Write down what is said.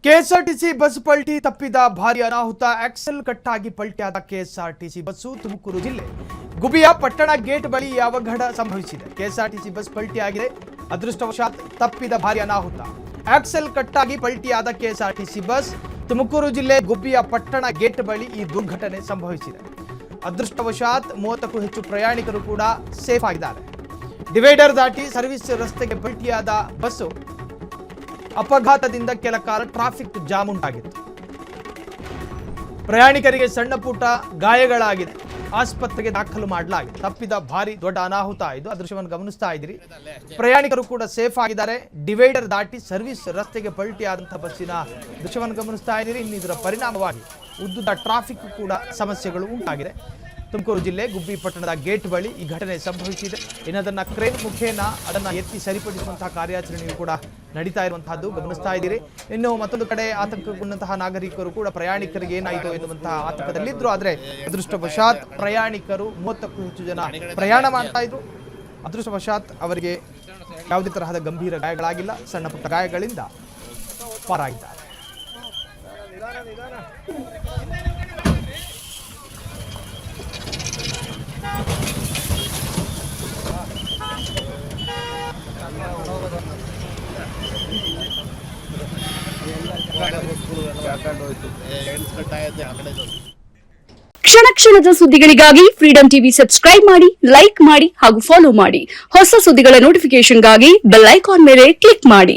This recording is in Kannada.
ಕೆಎಸ್ಆರ್ಟಿಸಿ ಬಸ್ ಪಲ್ಟಿ ತಪ್ಪಿದ ಭಾರಿ ಅನಾಹುತ. ಆಕ್ಸೆಲ್ ಕಟ್ಟಾಗಿ ಪಲ್ಟಿಯಾದ ಕೆಎಸ್ಆರ್ಟಿಸಿ ಬಸ್ಸು ತುಮಕೂರು ಜಿಲ್ಲೆ ಗುಬಿಯ ಪಟ್ಟಣ ಗೇಟ್ ಬಳಿ ಅವಘಡ ಸಂಭವಿಸಿದೆ. ಕೆಎಸ್ಆರ್ಟಿಸಿ ಬಸ್ ಪಲ್ಟಿಯಾಗಿದೆ. ಅದೃಷ್ಟವಶಾತ್ ತಪ್ಪಿದ ಭಾರಿ ಅನಾಹುತ. ಆಕ್ಸೆಲ್ ಕಟ್ಟಾಗಿ ಪಲ್ಟಿಯಾದ ಕೆಎಸ್ಆರ್ಟಿಸಿ ಬಸ್ ತುಮಕೂರು ಜಿಲ್ಲೆ ಗುಬ್ಬಿಯ ಪಟ್ಟಣ ಗೇಟ್ ಬಳಿ ಈ ದುರ್ಘಟನೆ ಸಂಭವಿಸಿದೆ. ಅದೃಷ್ಟವಶಾತ್ 30ಕ್ಕೂ ಹೆಚ್ಚು ಪ್ರಯಾಣಿಕರು ಕೂಡ ಸೇಫ್ ಆಗಿದ್ದಾರೆ. ಡಿವೈಡರ್ ದಾಟಿ ಸರ್ವಿಸ್ ರಸ್ತೆಗೆ ಪಲ್ಟಿಯಾದ ಬಸ್ಸು ಅಪಘಾತದಿಂದ ಕೆಲ ಕಾಲ ಟ್ರಾಫಿಕ್ ಜಾಮ್ ಉಂಟಾಗಿತ್ತು. ಪ್ರಯಾಣಿಕರಿಗೆ ಸಣ್ಣ ಪುಟ್ಟ ಗಾಯಗಳಾಗಿದೆ. ಆಸ್ಪತ್ರೆಗೆ ದಾಖಲು ಮಾಡಲಾಗಿದೆ. ತಪ್ಪಿದ ಭಾರಿ ದೊಡ್ಡ ಅನಾಹುತ ಇದು. ಅದೃಶ್ಯವನ್ನು ಗಮನಿಸ್ತಾ ಇದ್ದೀರಿ. ಪ್ರಯಾಣಿಕರು ಕೂಡ ಸೇಫ್ ಆಗಿದ್ದಾರೆ. ಡಿವೈಡರ್ ದಾಟಿ ಸರ್ವಿಸ್ ರಸ್ತೆಗೆ ಪಲ್ಟಿ ಆದಂತಹ ಬಸ್ಸಿನ ದೃಶ್ಯವನ್ನು ಗಮನಿಸ್ತಾ ಇದ್ದೀರಿ. ಇನ್ನು ಇದರ ಪರಿಣಾಮವಾಗಿ ಉದ್ದುದ ಟ್ರಾಫಿಕ್ ಕೂಡ ಸಮಸ್ಯೆಗಳು ಉಂಟಾಗಿದೆ. ತುಮಕೂರು ಜಿಲ್ಲೆ ಗುಬ್ಬಿ ಪಟ್ಟಣದ ಗೇಟ್ ಬಳಿ ಈ ಘಟನೆ ಸಂಭವಿಸಿದೆ. ಇನ್ನದನ್ನ ಕ್ರೇನ್ ಮುಖೇನ ಅದನ್ನು ಎತ್ತಿ ಸರಿಪಡಿಸುವಂತಹ ಕಾರ್ಯಾಚರಣೆಯು ಕೂಡ ನಡೀತಾ ಇರುವಂತಹದ್ದು ಗಮನಿಸ್ತಾ ಇದ್ದೀರಿ. ಇನ್ನು ಮತ್ತೊಂದು ಕಡೆ ಆತಂಕಗೊಂಡಂತಹ ನಾಗರಿಕರು ಕೂಡ ಪ್ರಯಾಣಿಕರಿಗೆ ಏನಾಯಿತು ಎನ್ನುವಂತಹ ಆತಂಕದಲ್ಲಿದ್ದರು. ಆದರೆ ಅದೃಷ್ಟವಶಾತ್ ಪ್ರಯಾಣಿಕರು 30ಕ್ಕೂ ಹೆಚ್ಚು ಜನ ಪ್ರಯಾಣ ಮಾಡ್ತಾ ಇದ್ರು. ಅದೃಷ್ಟವಶಾತ್ ಅವರಿಗೆ ಯಾವುದೇ ತರಹದ ಗಂಭೀರ ಗಾಯಗಳಾಗಿಲ್ಲ. ಸಣ್ಣ ಪುಟ್ಟ ಗಾಯಗಳಿಂದ ಪಾರಾಗಿದ್ದಾರೆ. ಕ್ಷಣ ಕ್ಷಣದ ಸುದ್ದಿಗಳಿಗಾಗಿ ಫ್ರೀಡಂ ಟಿವಿ ಸಬ್ಸ್ಕ್ರೈಬ್ ಮಾಡಿ, ಲೈಕ್ ಮಾಡಿ ಹಾಗೂ ಫಾಲೋ ಮಾಡಿ. ಹೊಸ ಸುದ್ದಿಗಳ ನೋಟಿಫಿಕೇಶನ್ಗಾಗಿ ಬೆಲ್ ಐಕಾನ್ ಮೇಲೆ ಕ್ಲಿಕ್ ಮಾಡಿ.